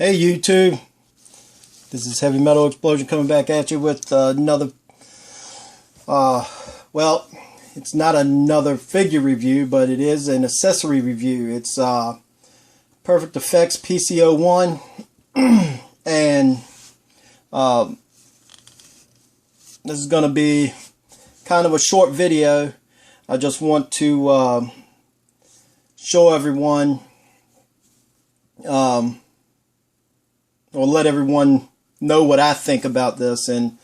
Hey YouTube, this is Heavy Metal Explosion coming back at you with another, well, it's not another figure review, but it is an accessory review. It's Perfect Effects PC-01, and this is going to be kind of a short video. I just want to show everyone, or let everyone know what I think about this. And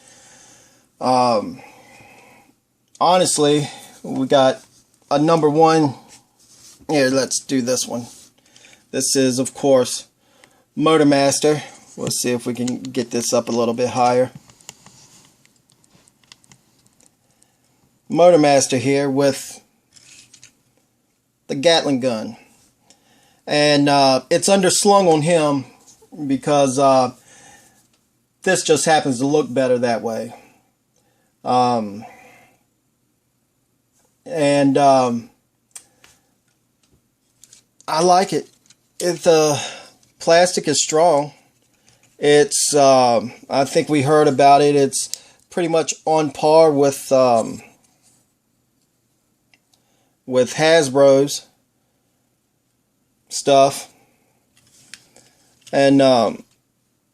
honestly, we got a number one here. Let's do this one. This is, of course, Motormaster. Let's see if we can get this up a little bit higher. Motormaster here with the Gatling gun, and it's underslung on him because this just happens to look better that way. I like it. The plastic is strong. It's I think we heard about it. It's pretty much on par with Hasbro's stuff. And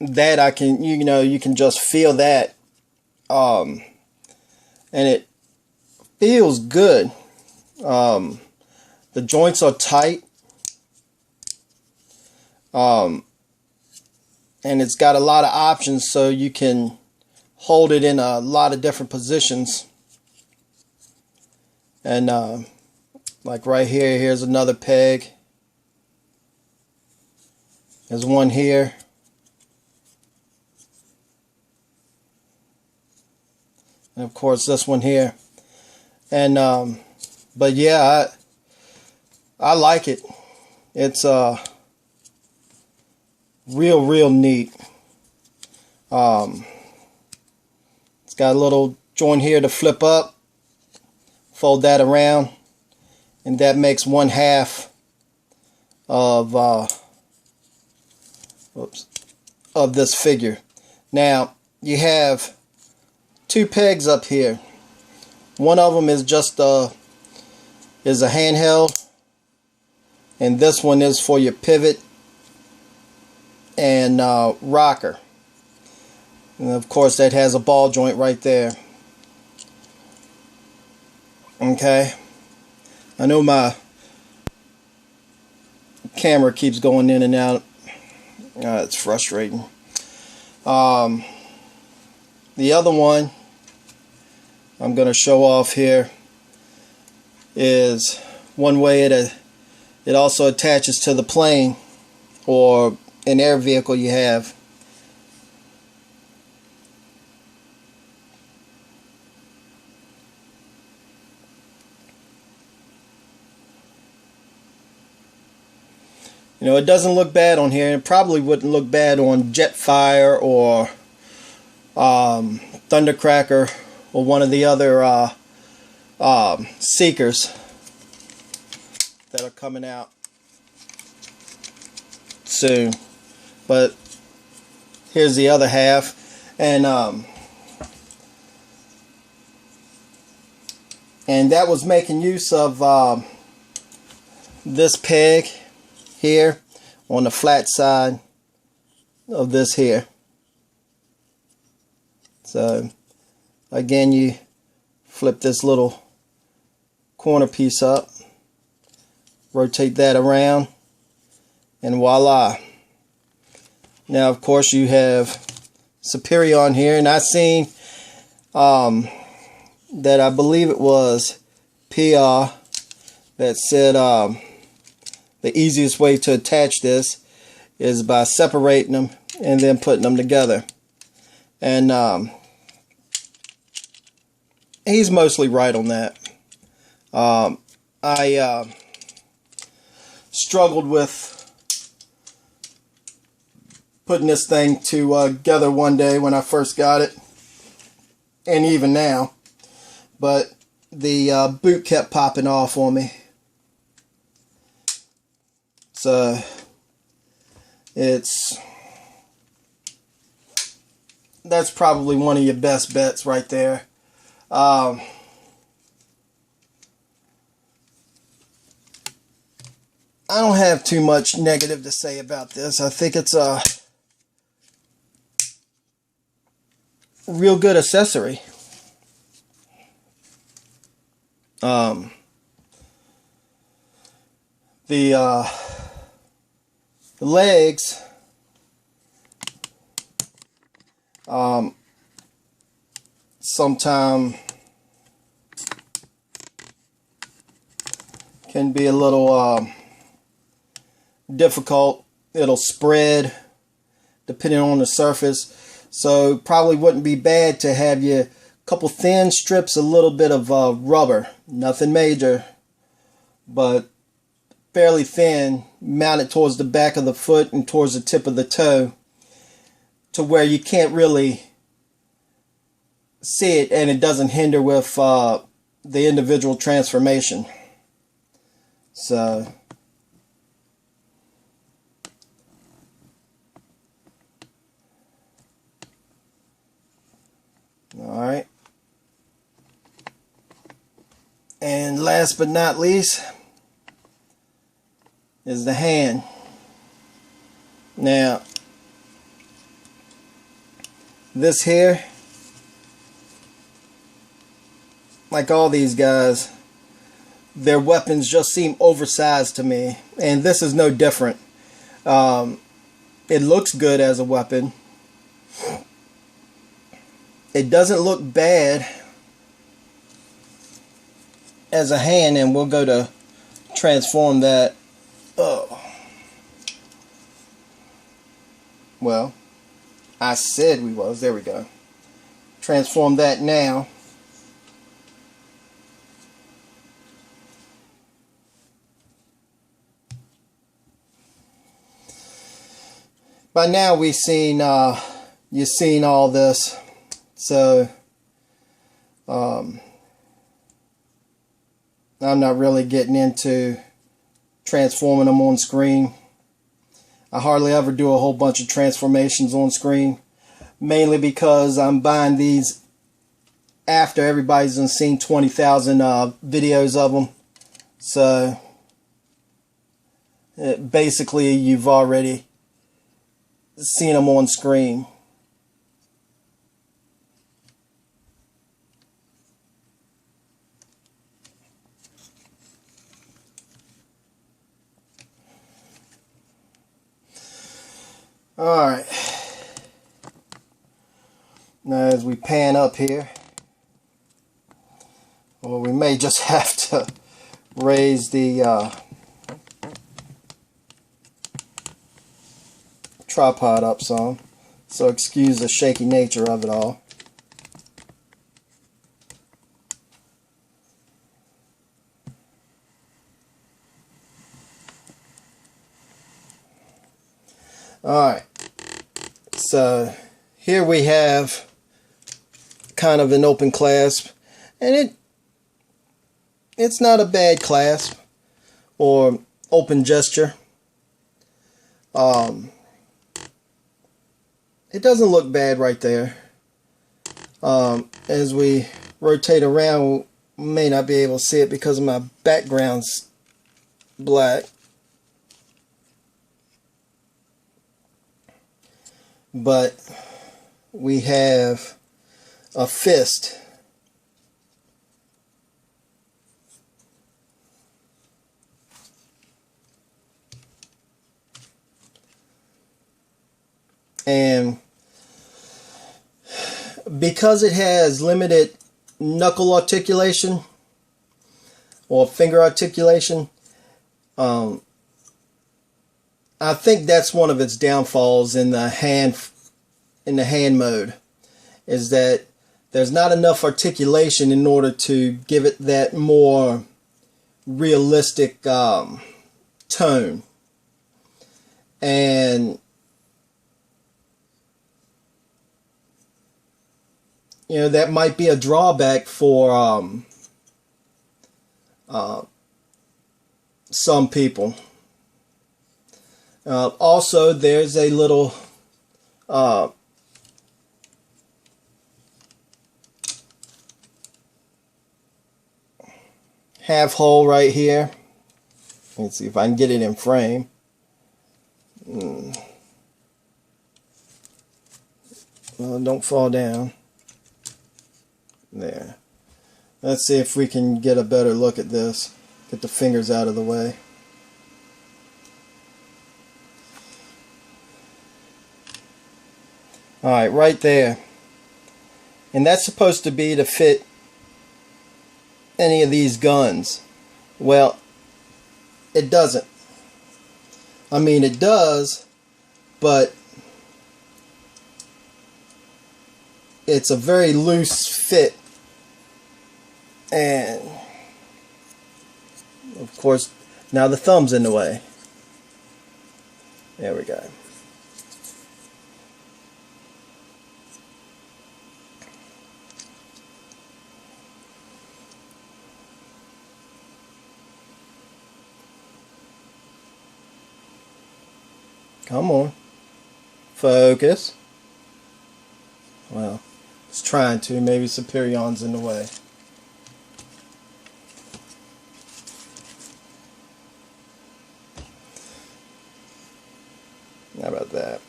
that I can, you can just feel that, and it feels good. The joints are tight, and it's got a lot of options, so you can hold it in a lot of different positions. And like right here, here's another peg. There's one here. And of course this one here. And but yeah, I like it. It's real neat. It's got a little joint here to flip up, fold that around, and that makes one half of of this figure. Now you have two pegs up here. One of them is just a handheld, and this one is for your pivot and rocker. And of course that has a ball joint right there. Okay, I know my camera keeps going in and out. It's frustrating. The other one I'm going to show off here is one way it also attaches to the plane or an air vehicle you have. It doesn't look bad on here. It probably wouldn't look bad on Jetfire or Thundercracker or one of the other Seekers that are coming out soon. But here's the other half, and that was making use of this peg here on the flat side of this here. So again, you flip this little corner piece up, rotate that around, and voila. Now of course you have Superior on here, and I seen that, I believe it was PR that said the easiest way to attach this is by separating them and then putting them together. And he's mostly right on that. I struggled with putting this thing together one day when I first got it, and even now. But the boot kept popping off on me. So it's that's probably one of your best bets right there. I don't have too much negative to say about this. I think it's a real good accessory. The legs sometimes can be a little difficult. It'll spread depending on the surface, so probably wouldn't be bad to have you a couple thin strips, a little bit of rubber, nothing major, but fairly thin, mounted towards the back of the foot and towards the tip of the toe, to where you can't really see it and it doesn't hinder with the individual transformation. So alright, and last but not least is the hand. Now this here, like all these guys, their weapons just seem oversized to me, and this is no different. It looks good as a weapon. It doesn't look bad as a hand, and we'll go to transform that. Oh, well, I said we was. There we go. Transform that now. By now we've seen you've seen all this, so I'm not really getting into transforming them on screen. I hardly ever do a whole bunch of transformations on screen, mainly because I'm buying these after everybody's done seen 20,000 videos of them. So basically you've already seen them on screen. Alright, now as we pan up here, well, we may just have to raise the tripod up some, so excuse the shaky nature of it all. Alright, so here we have kind of an open clasp, and it's not a bad clasp or open gesture. It doesn't look bad right there. As we rotate around, we may not be able to see it because my background's black. But we have a fist. And because it has limited knuckle articulation or finger articulation, I think that's one of its downfalls in the hand mode, is that there's not enough articulation in order to give it that more realistic tone. And you know, that might be a drawback for some people. Also, there's a little half hole right here. Let's see if I can get it in frame. Well, don't fall down. There. Let's see if we can get a better look at this. Get the fingers out of the way. Alright, right there. And that's supposed to be to fit any of these guns. Well, it doesn't. I mean, it does, but it's a very loose fit. And of course, now the thumb's in the way. There we go. Come on. Focus. Well, it's trying to. Maybe Superion's in the way. How about that?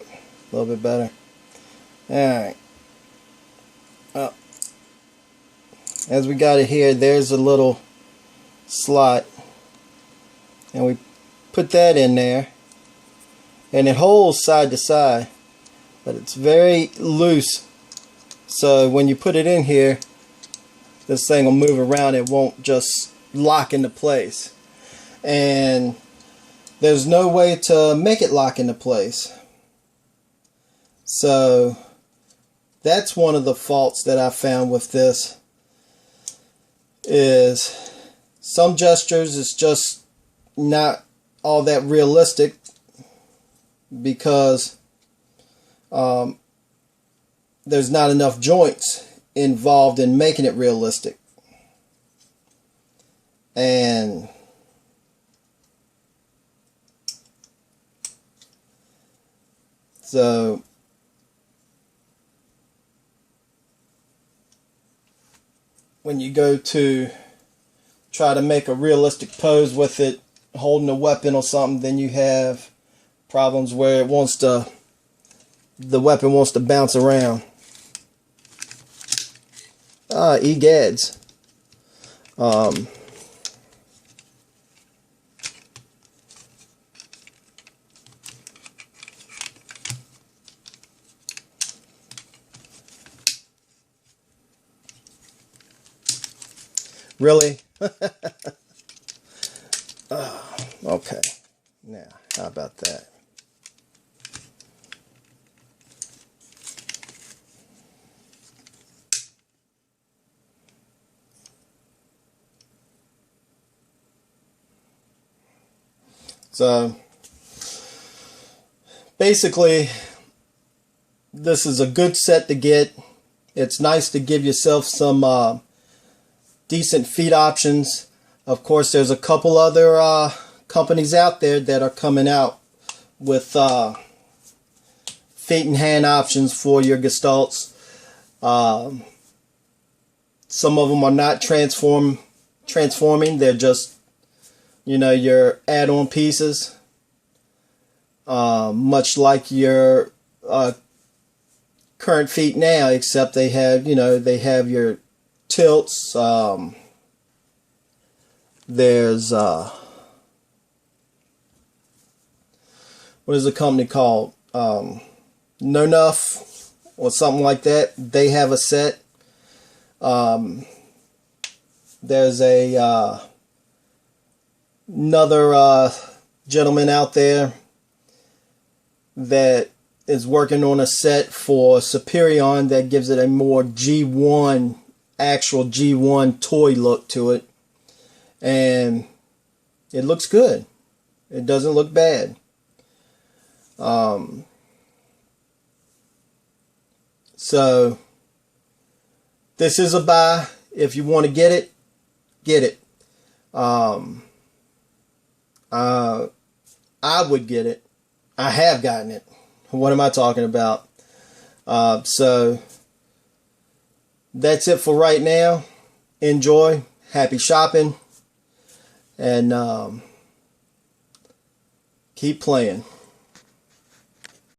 A little bit better. Alright. Well, as we got it here, there's a little slot. And we put that in there. And it holds side to side, but it's very loose, so when you put it in here, this thing will move around. It won't just lock into place, and there's no way to make it lock into place. So that's one of the faults that I found with this, is some gestures is just not all that realistic, because there's not enough joints involved in making it realistic. And so when you go to try to make a realistic pose with it, holding a weapon or something, then you have problems where the weapon wants to bounce around. Egads. Really? Okay. Now, how about that? So basically, this is a good set to get. It's nice to give yourself some decent feet options. Of course, there's a couple other companies out there that are coming out with feet and hand options for your gestalts. Some of them are not transforming. They're just, you know, your add-on pieces, much like your current feet now, except they have, you know, they have your tilts. There's what is the company called? No Nuff or something like that. They have a set. There's a another gentleman out there that is working on a set for Superion that gives it a more G1, actual G1 toy look to it, and it looks good. It doesn't look bad. So this is a buy. If you want to get it, get it. I would get it. I have gotten it. What am I talking about? So that's it for right now. Enjoy. Happy shopping. and keep playing.